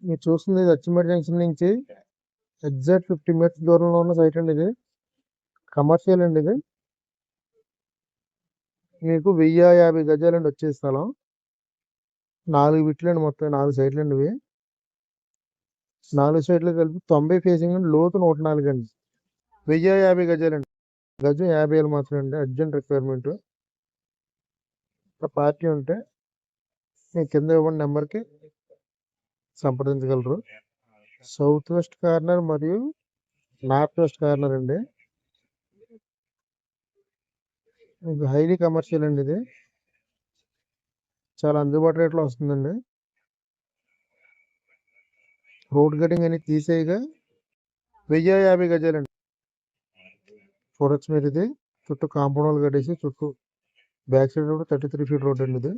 మీరు చూస్తుంది ఇది అచ్చంపేట జంక్షన్ నుంచి ఎగ్జాక్ట్ 50 మీటర్స్ దూరంలో ఉన్న సైట్ అండి ఇది. కమర్షియల్ అండి ఇది. మీకు 1050 గజాలండి వచ్చే స్థలం. 4 బిట్లు అండి, మొత్తం 4 సైట్లు అండి ఇవి. 4 సైట్లు కలిపి 90 ఫేసింగ్ అండి, లోతు 104 అండి. 1050 గజాలండి. గజం 50 మాత్రమే అండి. Urgent requirement. పార్టీ ఉంటే మీ కింద ఇవ్వండి నెంబర్కి సంప్రదించగలరు. సౌత్ వెస్ట్ కార్నర్ మరియు నార్త్ వెస్ట్ కార్నర్ అండి. మీకు హైలీ కమర్షియల్ అండి ఇది. చాలా అందుబాటు రేట్లో వస్తుందండి. రోడ్ కటింగ్ అని తీసేయగా 1050 గజాలండి. చూడొచ్చు మీరు ఇది. చుట్టూ కాంపౌండ్ వాల్ కట్టేసి చుట్టూ బ్యాక్ సైడ్ కూడా 33 ఫీట్ రోడ్ అండి ఇది.